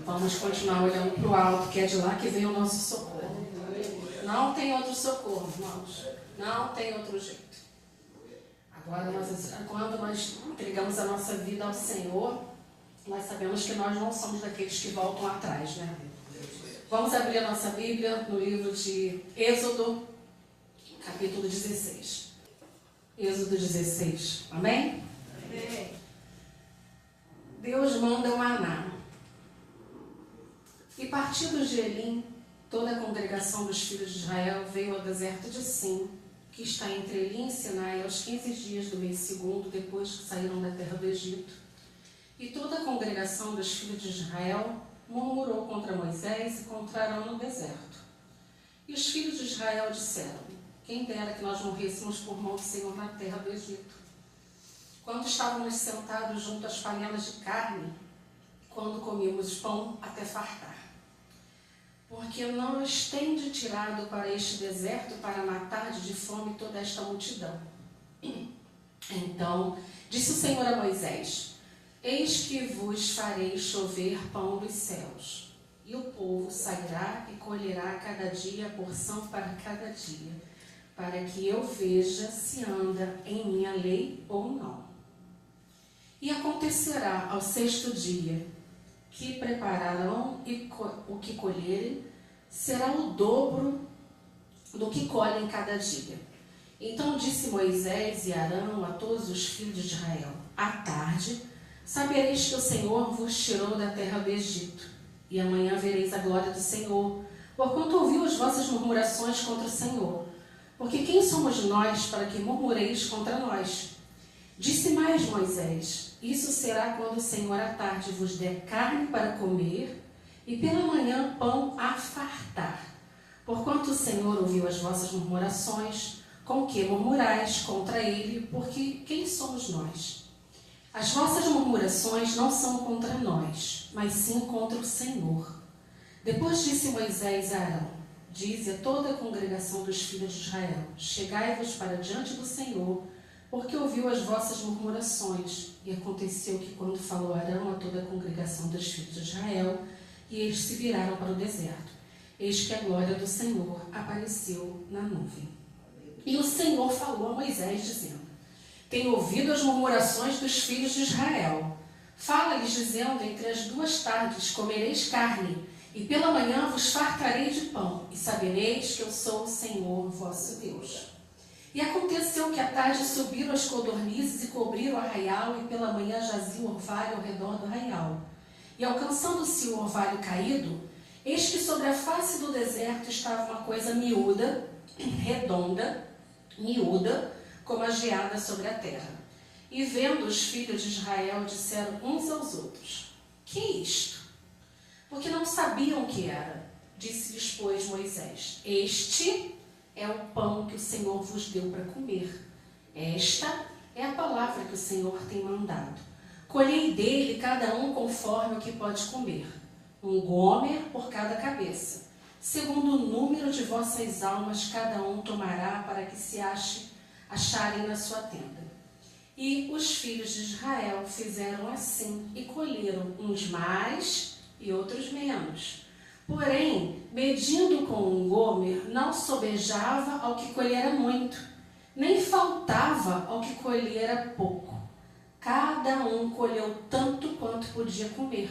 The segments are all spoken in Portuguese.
Vamos continuar olhando para o alto, que é de lá que vem o nosso socorro. Não tem outro socorro, irmãos. Não tem outro jeito. Agora, quando nós entregamos a nossa vida ao Senhor, nós sabemos que nós não somos daqueles que voltam atrás, né? Vamos abrir a nossa Bíblia no livro de Êxodo, capítulo 16. Êxodo 16. Amém? Amém. Deus manda o maná. E partidos de Elim, toda a congregação dos filhos de Israel veio ao deserto de Sim, que está entre Elim e Sinai, aos 15 dias do mês segundo, depois que saíram da terra do Egito. E toda a congregação dos filhos de Israel murmurou contra Moisés e contra Arão no deserto. E os filhos de Israel disseram: quem dera que nós morrêssemos por mão do Senhor na terra do Egito. Quando estávamos sentados junto às panelas de carne, quando comíamos pão até fartar. Porque não nos tende tirado para este deserto para matar de fome toda esta multidão. Então disse o Senhor a Moisés: eis que vos farei chover pão dos céus, e o povo sairá e colherá cada dia a porção para cada dia, para que eu veja se anda em minha lei ou não. E acontecerá ao sexto dia que prepararão e o que colherem será o dobro do que colhem cada dia. Então disse Moisés e Arão a todos os filhos de Israel: à tarde sabereis que o Senhor vos tirou da terra do Egito, e amanhã vereis a glória do Senhor, porquanto ouviu as vossas murmurações contra o Senhor. Porque quem somos nós para que murmureis contra nós? Disse mais Moisés: isso será quando o Senhor à tarde vos der carne para comer, e pela manhã pão a fartar. Porquanto o Senhor ouviu as vossas murmurações, com que murmurais contra ele, porque quem somos nós? As vossas murmurações não são contra nós, mas sim contra o Senhor. Depois disse Moisés a Arão: dize a toda a congregação dos filhos de Israel: chegai-vos para diante do Senhor, porque ouviu as vossas murmurações. E aconteceu que, quando falou Arão a toda a congregação dos filhos de Israel, e eles se viraram para o deserto, eis que a glória do Senhor apareceu na nuvem. E o Senhor falou a Moisés, dizendo: tenho ouvido as murmurações dos filhos de Israel. Fala-lhes, dizendo: entre as duas tardes comereis carne, e pela manhã vos fartarei de pão, e sabereis que eu sou o Senhor vosso Deus. E aconteceu que à tarde subiram as codornizes e cobriram o arraial, e pela manhã jazia o orvalho ao redor do arraial. E alcançando-se o orvalho caído, eis que sobre a face do deserto estava uma coisa miúda, redonda, miúda, como a geada sobre a terra. E vendo os filhos de Israel, disseram uns aos outros: que é isto? Porque não sabiam o que era. Disse-lhes, pois, Moisés: este é o pão que o Senhor vos deu para comer. Esta é a palavra que o Senhor tem mandado. Colhei dele cada um conforme o que pode comer, um gomer por cada cabeça. Segundo o número de vossas almas, cada um tomará para que se acharem na sua tenda. E os filhos de Israel fizeram assim, e colheram uns mais e outros menos. Porém, medindo com um gomer, não sobejava ao que colhera muito, nem faltava ao que colhera pouco. Cada um colheu tanto quanto podia comer.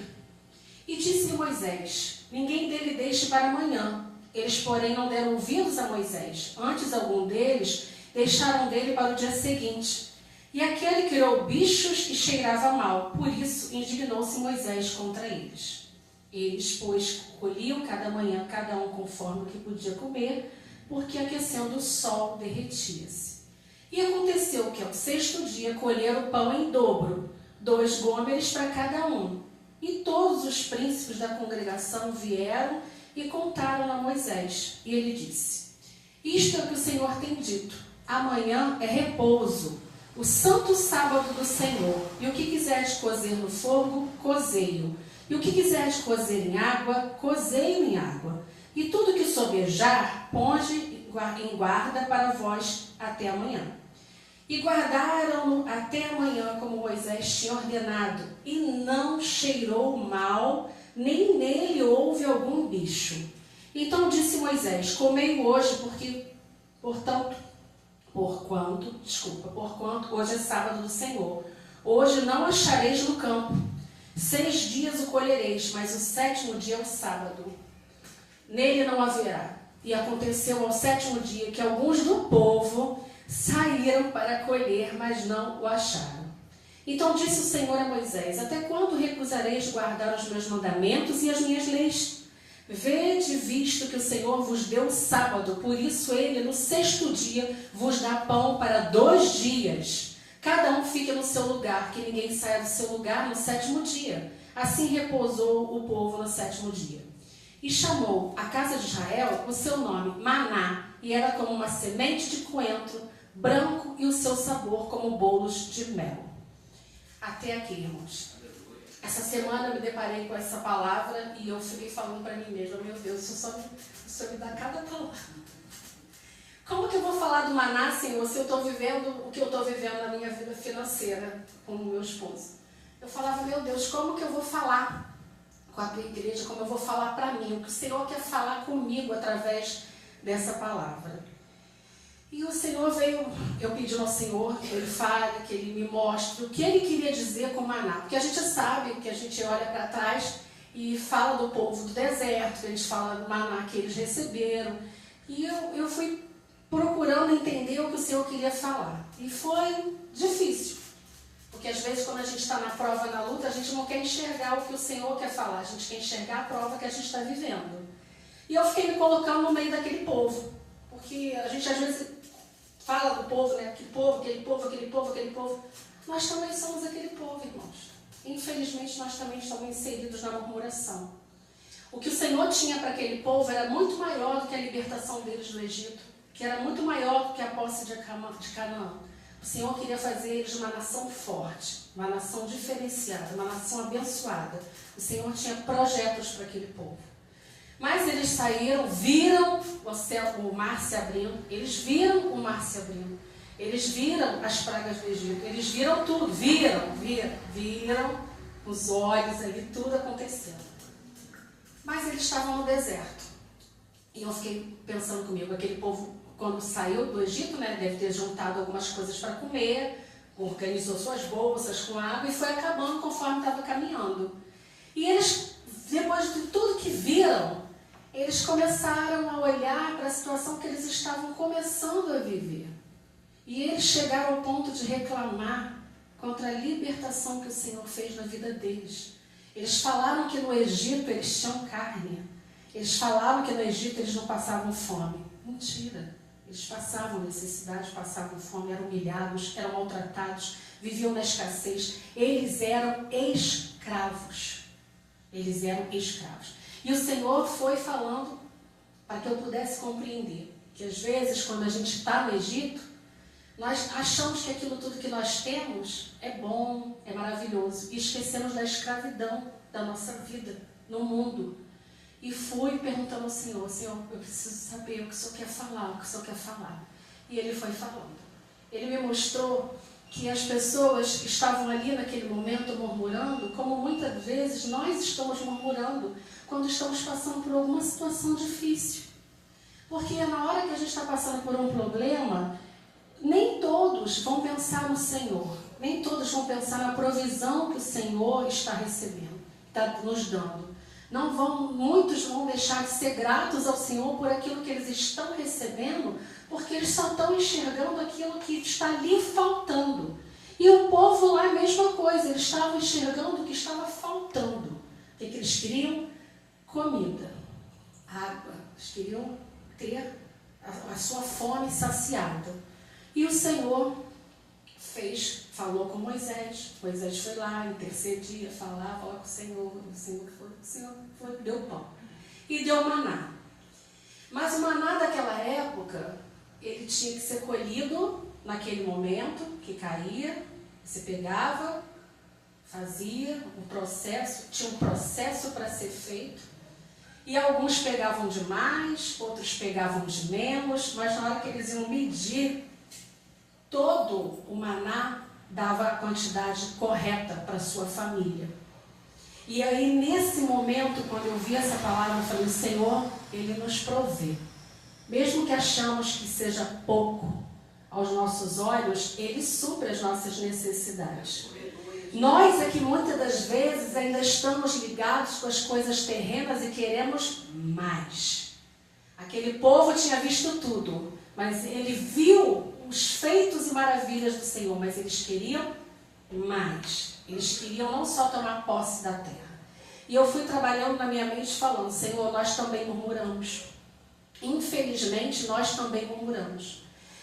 E disse Moisés: ninguém dele deixe para amanhã. Eles, porém, não deram ouvidos a Moisés. Antes, algum deles deixaram dele para o dia seguinte. E aquele criou bichos e cheirava mal. Por isso, indignou-se Moisés contra eles. Eles, pois, colhiam cada manhã, cada um conforme o que podia comer, porque aquecendo o sol derretia-se. E aconteceu que ao sexto dia colheram o pão em dobro, 2 gômeres para cada um. E todos os príncipes da congregação vieram e contaram a Moisés. E ele disse: isto é o que o Senhor tem dito: amanhã é repouso, o santo sábado do Senhor. E o que quiseres cozer no fogo, cozei-o. E o que quiseres cozer em água, cozei-o em água. E tudo que sobejar, ponde em guarda para vós até amanhã. E guardaram-no até amanhã, como Moisés tinha ordenado, e não cheirou mal, nem nele houve algum bicho. Então disse Moisés: comei hoje, porquanto hoje é sábado do Senhor. Hoje não achareis no campo. 6 dias o colhereis, mas o 7º dia é o sábado. Nele não haverá. E aconteceu ao 7º dia que alguns do povo saíram para colher, mas não o acharam. Então disse o Senhor a Moisés: até quando recusareis guardar os meus mandamentos e as minhas leis? Vede, visto que o Senhor vos deu o sábado, por isso ele no 6º dia vos dá pão para 2 dias. Cada um fique no seu lugar, que ninguém saia do seu lugar no 7º dia. Assim repousou o povo no 7º dia. E chamou a casa de Israel o seu nome Maná, e era como uma semente de coentro branco, e o seu sabor como bolos de mel. Até aqui, irmãos. Essa semana eu me deparei com essa palavra e eu fiquei falando para mim mesma: meu Deus, o Senhor me dá cada palavra. Como que eu vou falar do maná, Senhor, se eu estou vivendo o que eu estou vivendo na minha vida financeira com o meu esposo? Eu falava: meu Deus, como que eu vou falar com a tua igreja, como eu vou falar para mim, o que o Senhor quer falar comigo através dessa palavra? E o Senhor veio, eu pedi ao Senhor que Ele fale, que Ele me mostre o que Ele queria dizer com o maná. Porque a gente sabe que a gente olha para trás e fala do povo do deserto, a gente fala do maná que eles receberam. E eu fui procurando entender o que o Senhor queria falar. E foi difícil. Porque às vezes quando a gente está na prova, na luta, a gente não quer enxergar o que o Senhor quer falar. A gente quer enxergar a prova que a gente está vivendo. E eu fiquei me colocando no meio daquele povo. Porque a gente às vezes fala do povo, né? Aquele povo, aquele povo, aquele povo, aquele povo. Nós também somos aquele povo, irmãos. Infelizmente, nós também estamos inseridos na murmuração. O que o Senhor tinha para aquele povo era muito maior do que a libertação deles do Egito, que era muito maior do que a posse de Canaã. O Senhor queria fazer eles uma nação forte, uma nação diferenciada, uma nação abençoada. O Senhor tinha projetos para aquele povo. Mas eles saíram, viram o mar se abrindo, eles viram o mar se abrindo, eles viram as pragas do Egito, eles viram tudo, viram os olhos ali, tudo acontecendo. Mas eles estavam no deserto. E eu fiquei pensando comigo, aquele povo, quando saiu do Egito, né, deve ter juntado algumas coisas para comer, organizou suas bolsas com água e foi acabando conforme estava caminhando. E eles, depois de tudo que viram, eles começaram a olhar para a situação que eles estavam começando a viver. E eles chegaram ao ponto de reclamar contra a libertação que o Senhor fez na vida deles. Eles falaram que no Egito eles tinham carne. Eles falaram que no Egito eles não passavam fome. Mentira. Eles passavam necessidade, passavam fome, eram humilhados, eram maltratados, viviam na escassez. Eles eram escravos. Eles eram escravos. E o Senhor foi falando para que eu pudesse compreender que às vezes quando a gente está no Egito, nós achamos que aquilo tudo que nós temos é bom, é maravilhoso. E esquecemos da escravidão da nossa vida no mundo. E fui perguntando ao Senhor: Senhor, eu preciso saber o que o Senhor quer falar, o que o Senhor quer falar. E Ele foi falando. Ele me mostrou que as pessoas estavam ali naquele momento murmurando, como muitas vezes nós estamos murmurando quando estamos passando por alguma situação difícil. Porque na hora que a gente está passando por um problema, nem todos vão pensar no Senhor, nem todos vão pensar na provisão que o Senhor está recebendo, está nos dando. Muitos vão deixar de ser gratos ao Senhor por aquilo que eles estão recebendo, porque eles só estão enxergando aquilo que está ali faltando. E o povo lá é a mesma coisa, eles estavam enxergando o que estava faltando. O que eles queriam? Comida, água. Eles queriam ter a sua fome saciada. E o Senhor falou com Moisés. Moisés foi lá, intercedia, falava com o Senhor. O Senhor foi, deu pão. E deu maná. Mas o maná daquela época, ele tinha que ser colhido naquele momento que caía. Você pegava, fazia um processo, tinha um processo para ser feito. E alguns pegavam de mais, outros pegavam de menos, mas na hora que eles iam medir, todo o maná dava a quantidade correta para a sua família. E aí, nesse momento, quando eu vi essa palavra, eu falei, Senhor, Ele nos provê. Mesmo que achamos que seja pouco aos nossos olhos, Ele supre as nossas necessidades. Nós é que muitas das vezes ainda estamos ligados com as coisas terrenas e queremos mais. Aquele povo tinha visto tudo, mas ele viu os feitos e maravilhas do Senhor, mas eles queriam mais. Eles queriam não só tomar posse da terra. E eu fui trabalhando na minha mente falando, Senhor, nós também murmuramos. Infelizmente, nós também murmuramos.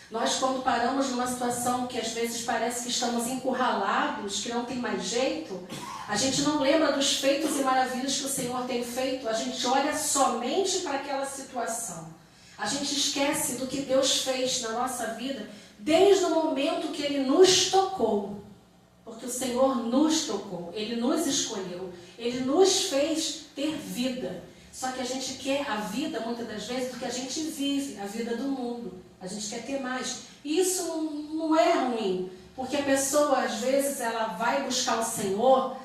Nós, quando paramos numa situação que às vezes parece que estamos encurralados, que não tem mais jeito, a gente não lembra dos feitos e maravilhas que o Senhor tem feito, a gente olha somente para aquela situação. A gente esquece do que Deus fez na nossa vida desde o momento que Ele nos tocou. Porque o Senhor nos tocou, Ele nos escolheu, Ele nos fez ter vida. Só que a gente quer a vida, muitas das vezes, do que a gente vive, a vida do mundo. A gente quer ter mais. E isso não é ruim, porque a pessoa, às vezes, ela vai buscar o Senhor,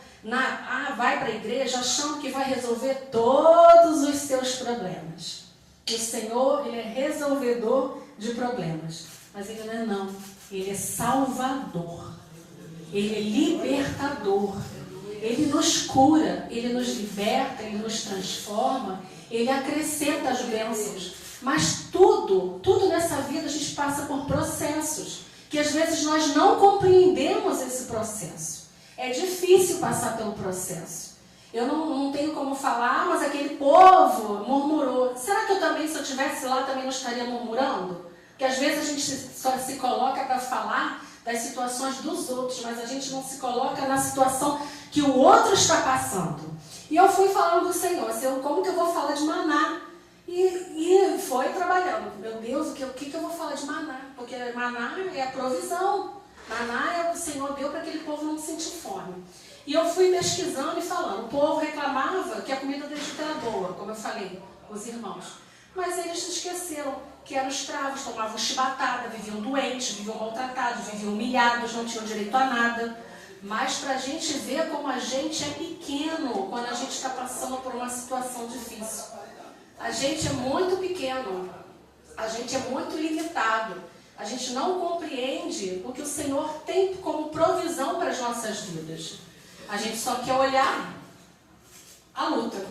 vai para a igreja achando que vai resolver todos os seus problemas. O Senhor, Ele é resolvedor de problemas. Mas Ele não é não. Ele é salvador. Ele é libertador. Ele nos cura, Ele nos liberta, Ele nos transforma, Ele acrescenta as bênçãos. Mas tudo nessa vida a gente passa por processos, que às vezes nós não compreendemos esse processo. É difícil passar pelo processo. Eu não tenho como falar, mas aquele povo murmurou. Será que eu também, se eu estivesse lá, também não estaria murmurando? Porque às vezes a gente só se coloca para falar das situações dos outros, mas a gente não se coloca na situação que o outro está passando. E eu fui falando do Senhor, como que eu vou falar de maná? E foi trabalhando. Meu Deus, o que eu vou falar de maná? Porque maná é a provisão. Maná é o que o Senhor deu para aquele povo não sentir fome. E eu fui pesquisando e falando. O povo reclamava que a comida deles era boa, como eu falei com os irmãos. Mas eles esqueceram que eram escravos, tomavam chibatada, viviam doentes, viviam maltratados, viviam humilhados, não tinham direito a nada. Mas para a gente ver como a gente é pequeno quando a gente está passando por uma situação difícil. A gente é muito pequeno, a gente é muito limitado. A gente não compreende o que o Senhor tem como provisão para as nossas vidas. A gente só quer olhar a luta.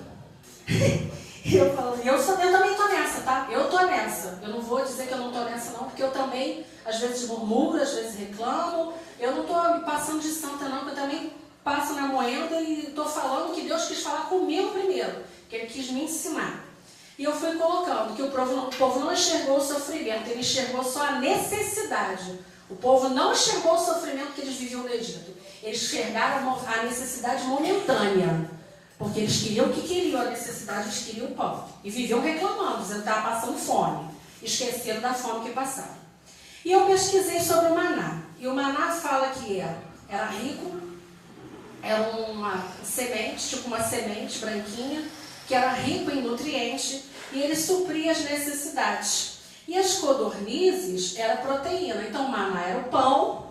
Eu também estou nessa, tá? Eu estou nessa. Eu não vou dizer que eu não estou nessa não, porque eu também, às vezes murmuro, às vezes reclamo. Eu não estou me passando de santa não, porque eu também passo na moeda e estou falando que Deus quis falar comigo primeiro, que Ele quis me ensinar. E eu fui colocando que o povo não enxergou o sofrimento, ele enxergou só a necessidade. O povo não enxergou o sofrimento que eles viviam no Egito. Eles enxergaram a necessidade momentânea. Porque eles queriam o que queriam, a necessidade, eles queriam o pão. E viviam reclamando, eles estavam passando fome. Esqueceram da fome que passaram. E eu pesquisei sobre o maná. E o maná fala que era rico, era uma semente, tipo uma semente branquinha, que era rico em nutrientes, e ele supria as necessidades. E as codornizes era proteína. Então o maná era o pão,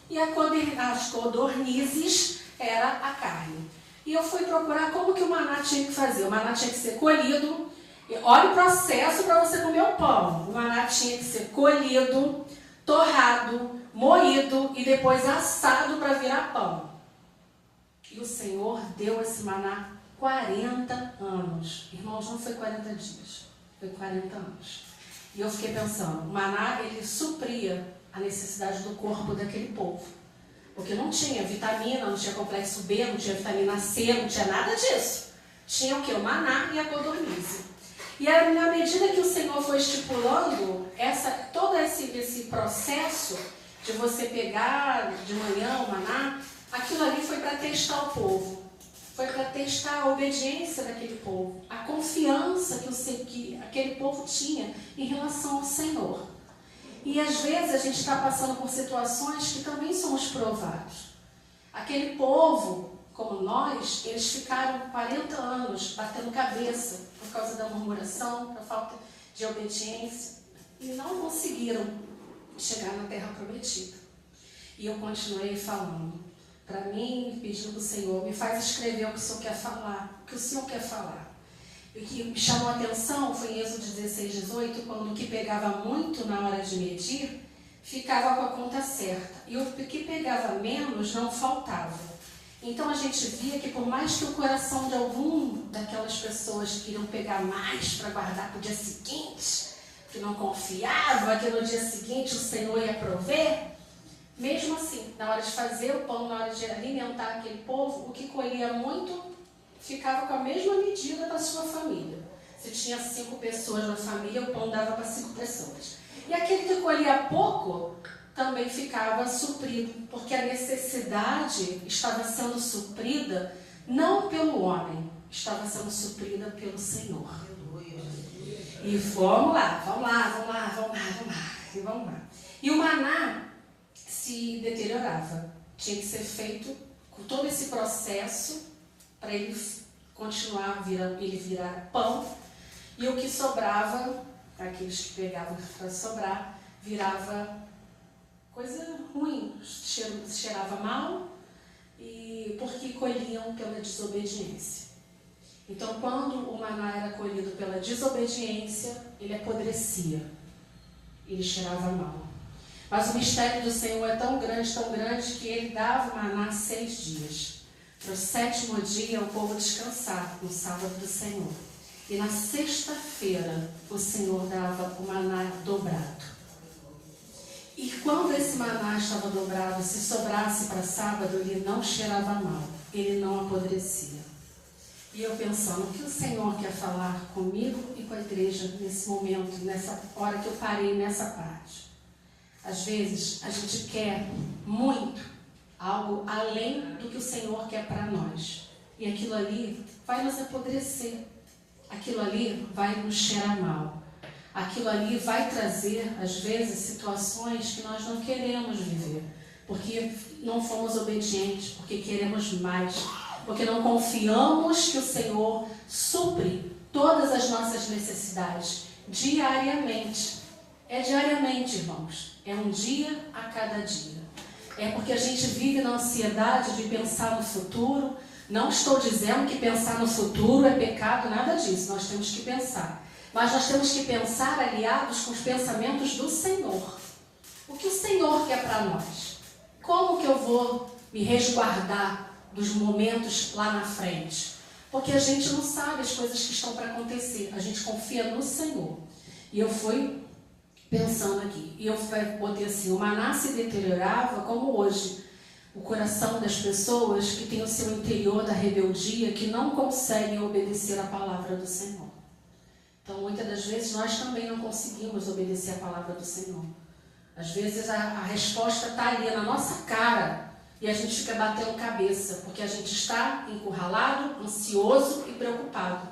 e as codornizes era a carne. E eu fui procurar como que o maná tinha que fazer. O maná tinha que ser colhido. E olha o processo para você comer o pão. O maná tinha que ser colhido, torrado, moído e depois assado para virar pão. E o Senhor deu esse maná 40 anos. Irmãos, não foi 40 dias. Foi 40 anos. E eu fiquei pensando, o maná, ele supria a necessidade do corpo daquele povo. Porque não tinha vitamina, não tinha complexo B, não tinha vitamina C, não tinha nada disso. Tinha o que? O maná e a codornize. E aí, na medida que o Senhor foi estipulando todo esse processo de você pegar de manhã o maná, aquilo ali foi para testar o povo. Foi para testar a obediência daquele povo, a confiança que aquele povo tinha em relação ao Senhor. E às vezes a gente está passando por situações que também somos provados. Aquele povo, como nós, eles ficaram 40 anos batendo cabeça por causa da murmuração, por falta de obediência, e não conseguiram chegar na terra prometida. E eu continuei falando, para mim, pedindo para o Senhor, me faz escrever o que o Senhor quer falar, o que o Senhor quer falar. E o que me chamou a atenção foi em Êxodo 16, 18, quando o que pegava muito na hora de medir, ficava com a conta certa. E o que pegava menos não faltava. Então a gente via que por mais que o coração de algum daquelas pessoas queriam pegar mais para guardar para o dia seguinte, que não confiava que no dia seguinte o Senhor ia prover, mesmo assim, na hora de fazer o pão, na hora de alimentar aquele povo, o que colhia muito ficava com a mesma medida da sua família. Se tinha 5 pessoas na família, o pão dava para 5 pessoas. E aquele que colhia pouco também ficava suprido, porque a necessidade estava sendo suprida não pelo homem, estava sendo suprida pelo Senhor. E vamos lá. E o maná se deteriorava. Tinha que ser feito com todo esse processo para ele continuar, ele virar pão. E o que sobrava, aqueles que pegavam para sobrar, virava coisa ruim, cheirava mal, e porque colhiam pela desobediência. Então, quando o maná era colhido pela desobediência, ele apodrecia, ele cheirava mal. Mas o mistério do Senhor é tão grande, que ele dava o maná 6 dias. Para o 7º dia, o povo descansar no sábado do Senhor. E na sexta-feira, o Senhor dava o maná dobrado. E quando esse maná estava dobrado, se sobrasse para sábado, ele não cheirava mal, ele não apodrecia. E eu pensando, o que o Senhor quer falar comigo e com a igreja nesse momento, nessa hora que eu parei nessa parte? Às vezes, a gente quer muito algo além do que o Senhor quer para nós. E aquilo ali vai nos apodrecer. Aquilo ali vai nos cheirar mal. Aquilo ali vai trazer, às vezes, situações que nós não queremos viver. Porque não fomos obedientes, porque queremos mais. Porque não confiamos que o Senhor supre todas as nossas necessidades diariamente. É diariamente, irmãos. É um dia a cada dia. É porque a gente vive na ansiedade de pensar no futuro. Não estou dizendo que pensar no futuro é pecado, nada disso. Nós temos que pensar. Mas nós temos que pensar aliados com os pensamentos do Senhor. O que o Senhor quer para nós? Como que eu vou me resguardar dos momentos lá na frente? Porque a gente não sabe as coisas que estão para acontecer. A gente confia no Senhor. E eu fui pensando aqui. E eu botei assim, o maná se deteriorava como hoje. O coração das pessoas que têm o seu interior da rebeldia, que não conseguem obedecer a palavra do Senhor. Então, muitas das vezes, nós também não conseguimos obedecer a palavra do Senhor. Às vezes, a resposta está ali na nossa cara e a gente fica batendo cabeça, porque a gente está encurralado, ansioso e preocupado.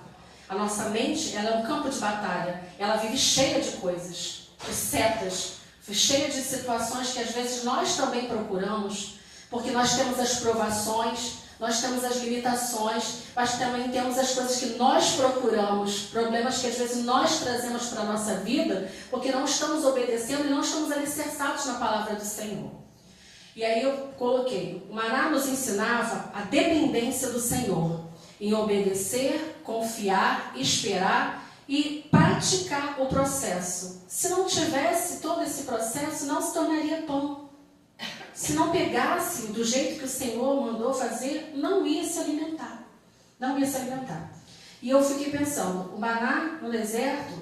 A nossa mente, ela é um campo de batalha. Ela vive cheia de coisas, de setas, cheia de situações que, às vezes, nós também procuramos, porque nós temos as provações, nós temos as limitações, mas também temos as coisas que nós procuramos, problemas que às vezes nós trazemos para a nossa vida, porque não estamos obedecendo e não estamos alicerçados na palavra do Senhor. E aí eu coloquei, o maná nos ensinava a dependência do Senhor, em obedecer, confiar, esperar e praticar o processo. Se não tivesse todo esse processo, não se tornaria pão. Se não pegasse do jeito que o Senhor mandou fazer, não ia se alimentar. Não ia se alimentar. E eu fiquei pensando, o maná no deserto,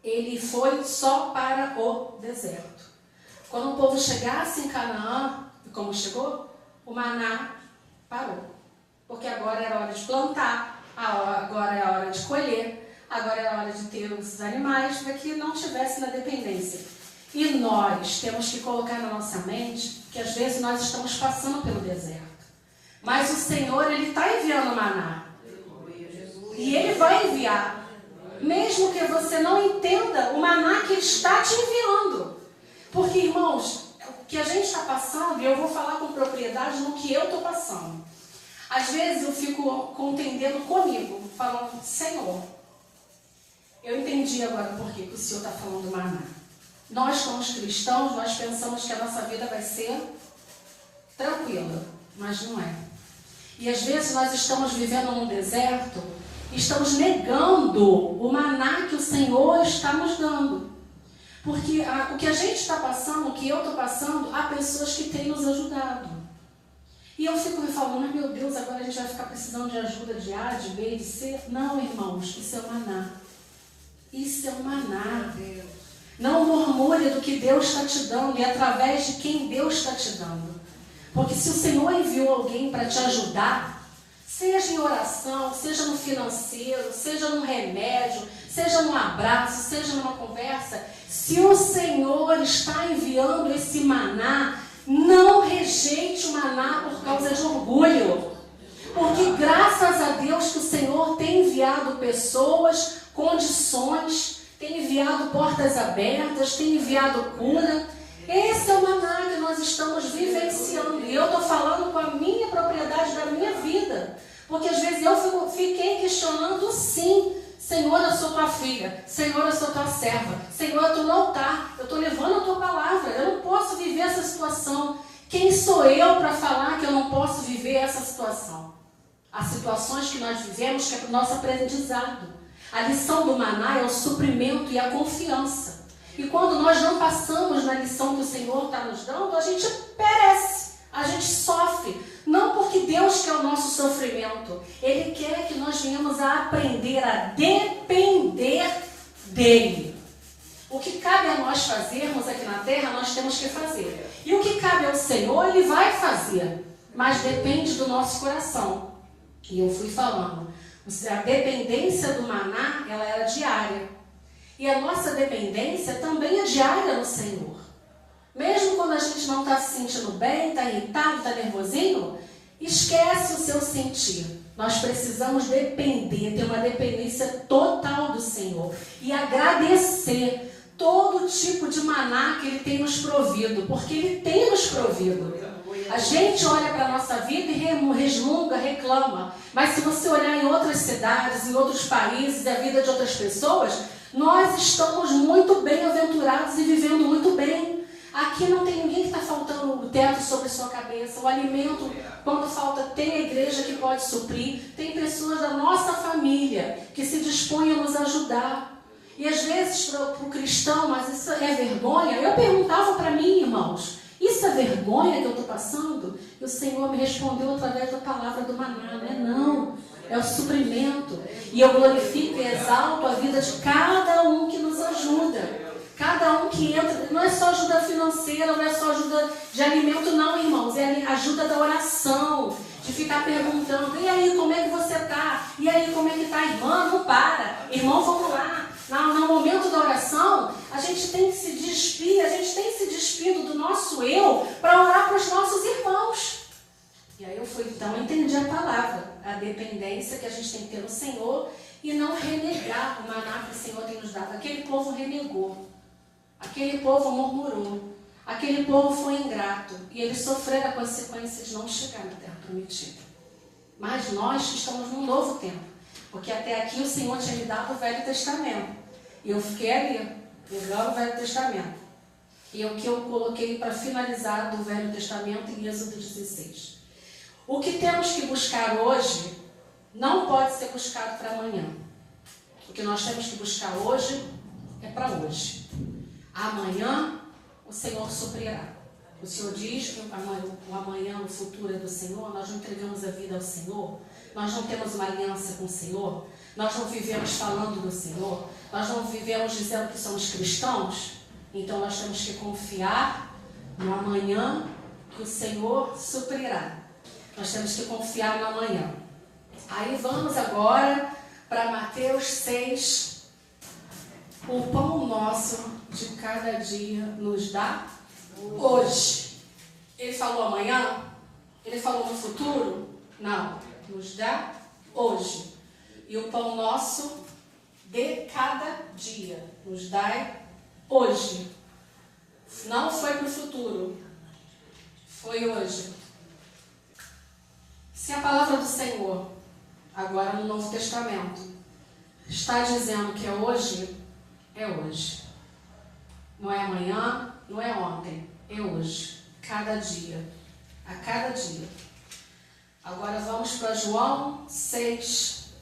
ele foi só para o deserto. Quando o povo chegasse em Canaã, e como chegou, o maná parou. Porque agora era a hora de plantar, agora é a hora de colher, agora é a hora de ter os animais, para que não tivesse na dependência. E nós temos que colocar na nossa mente que às vezes nós estamos passando pelo deserto. Mas o Senhor, Ele está enviando maná. E Ele vai enviar. Mesmo que você não entenda o maná que Ele está te enviando. Porque, irmãos, o que a gente está passando, e eu vou falar com propriedade no que eu estou passando. Às vezes eu fico contendendo comigo, falando, Senhor, eu entendi agora por que o Senhor está falando maná. Nós, como cristãos, nós pensamos que a nossa vida vai ser tranquila, mas não é. E às vezes nós estamos vivendo num deserto, estamos negando o maná que o Senhor está nos dando. Porque o que a gente está passando, o que eu estou passando, há pessoas que têm nos ajudado. E eu fico me falando, meu Deus, agora a gente vai ficar precisando de ajuda de A, de B, de C. Não, irmãos, isso é o maná. Isso é o maná. Não murmure do que Deus está te dando e através de quem Deus está te dando. Porque se o Senhor enviou alguém para te ajudar, seja em oração, seja no financeiro, seja num remédio, seja num abraço, seja numa conversa, se o Senhor está enviando esse maná, não rejeite o maná por causa de orgulho. Porque graças a Deus que o Senhor tem enviado pessoas, condições, tem enviado portas abertas, tem enviado cura. Esse é o maná que nós estamos vivenciando. E eu estou falando com a minha propriedade da minha vida. Porque às vezes eu fiquei questionando sim. Senhor, eu sou tua filha. Senhor, eu sou tua serva. Senhor, eu estou no altar. Eu estou levando a tua palavra. Eu não posso viver essa situação. Quem sou eu para falar que eu não posso viver essa situação? As situações que nós vivemos que é para o nosso aprendizado. A lição do maná é o suprimento e a confiança. E quando nós não passamos na lição que o Senhor está nos dando, a gente perece, a gente sofre. Não porque Deus quer o nosso sofrimento. Ele quer que nós venhamos a aprender a depender dEle. O que cabe a nós fazermos aqui na terra, nós temos que fazer. E o que cabe ao Senhor, Ele vai fazer. Mas depende do nosso coração. E eu fui falando. A dependência do maná, ela era diária. E a nossa dependência também é diária no Senhor. Mesmo quando a gente não está se sentindo bem, está irritado, está nervosinho, esquece o seu sentir. Nós precisamos depender, ter uma dependência total do Senhor. E agradecer todo tipo de maná que Ele tem nos provido, porque Ele tem nos provido. A gente olha para a nossa vida e resmunga, reclama. Mas se você olhar em outras cidades, em outros países, a vida de outras pessoas, nós estamos muito bem-aventurados e vivendo muito bem. Aqui não tem ninguém que está faltando o teto sobre a sua cabeça. O alimento, quando falta, tem a igreja que pode suprir. Tem pessoas da nossa família que se dispõem a nos ajudar. E às vezes para o cristão, mas isso é vergonha. Eu perguntava para mim, irmãos, isso é vergonha que eu estou passando? E o Senhor me respondeu através da palavra do maná, não. É o suprimento. E eu glorifico e exalto a vida de cada um que nos ajuda. Cada um que entra. Não é só ajuda financeira, não é só ajuda de alimento, não, irmãos. É ajuda da oração. De ficar perguntando, e aí, como é que você está? E aí, como é que está, irmã? Não para. Irmão, vamos lá. No momento da oração, a gente tem que se despir, a gente tem que se despido do nosso eu para orar para os nossos irmãos. E aí eu fui, então, entendi a palavra, a dependência que a gente tem que ter no Senhor e não renegar o maná que o Senhor tem nos dado. Aquele povo renegou, aquele povo murmurou, aquele povo foi ingrato e eles sofreram a consequência de não chegar na terra prometida. Mas nós estamos num novo tempo. Porque até aqui o Senhor tinha me dado o Velho Testamento. E eu fiquei ali, pegando o Velho Testamento. E é o que eu coloquei para finalizar do Velho Testamento em Êxodo 16. O que temos que buscar hoje não pode ser buscado para amanhã. O que nós temos que buscar hoje é para hoje. Amanhã o Senhor suprirá. O Senhor diz que o amanhã, o futuro é do Senhor. Nós não entregamos a vida ao Senhor. Nós não temos uma aliança com o Senhor. Nós não vivemos falando do Senhor. Nós não vivemos dizendo que somos cristãos. Então nós temos que confiar no amanhã que o Senhor suprirá. Nós temos que confiar no amanhã. Aí vamos agora para Mateus 6. O pão nosso de cada dia nos dá hoje. Ele falou amanhã? Ele falou no futuro? Não. Nos dá hoje. E o pão nosso de cada dia nos dá hoje. Não foi para o futuro. Foi hoje. Se a palavra do Senhor, agora no Novo Testamento, está dizendo que é hoje, é hoje. Não é amanhã, não é ontem, é hoje. Cada dia. a cada dia. Agora vamos para João 6,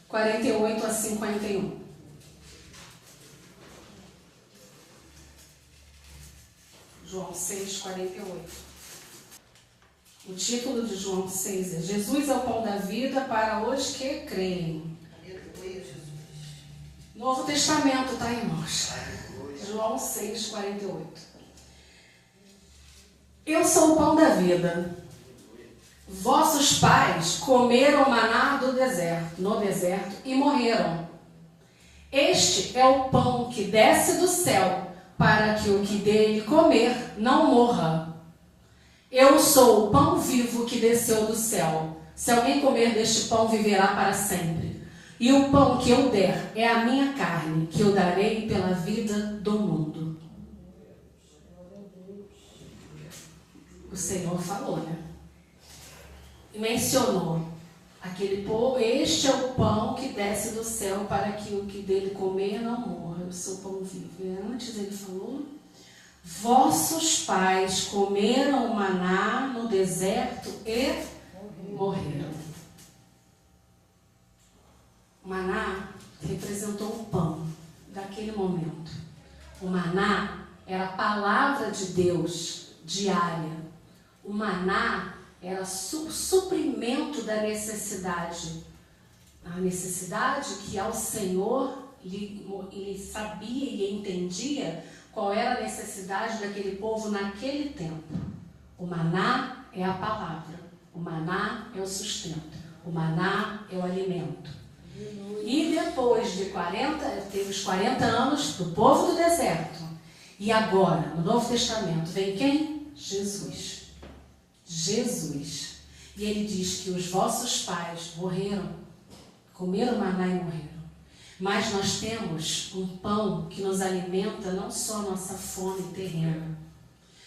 48 a 51. João 6, 48. O título de João 6 é Jesus é o pão da vida para os que creem. Aleluia, Jesus. Novo Testamento, tá, irmãos? João 6, 48. Eu sou o pão da vida. Vossos pais comeram maná no deserto e morreram. Este é o pão que desce do céu, para que o que dele comer não morra. Eu sou o pão vivo que desceu do céu. Se alguém comer deste pão, viverá para sempre. E o pão que eu der é a minha carne, que eu darei pela vida do mundo. O Senhor falou, né? E mencionou aquele pão. Este é o pão que desce do céu para que o que dele comer não morra. Eu sou o pão vivo. E antes ele falou: vossos pais comeram maná no deserto e morreram. O maná representou o pão daquele momento. O maná era a palavra de Deus diária. O maná era suprimento da necessidade. A necessidade que ao Senhor ele sabia e entendia qual era a necessidade daquele povo naquele tempo. O maná é a palavra. O maná é o sustento. O maná é o alimento. E depois de 40, teve os 40 anos do povo do deserto. E agora, no Novo Testamento, vem quem? Jesus. Jesus. E ele diz que os vossos pais morreram, comeram maná e morreram. Mas nós temos um pão que nos alimenta não só a nossa fome terrena.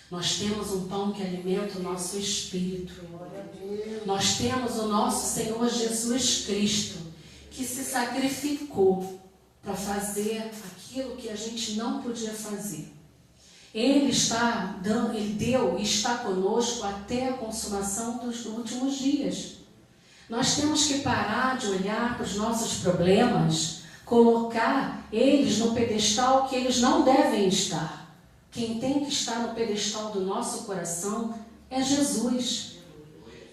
Nós temos um pão que alimenta o nosso espírito. Nós temos o nosso Senhor Jesus Cristo, que se sacrificou para fazer aquilo que a gente não podia fazer. Ele deu e está conosco até a consumação dos últimos dias. Nós temos que parar de olhar para os nossos problemas, colocar eles no pedestal que eles não devem estar. Quem tem que estar no pedestal do nosso coração é Jesus.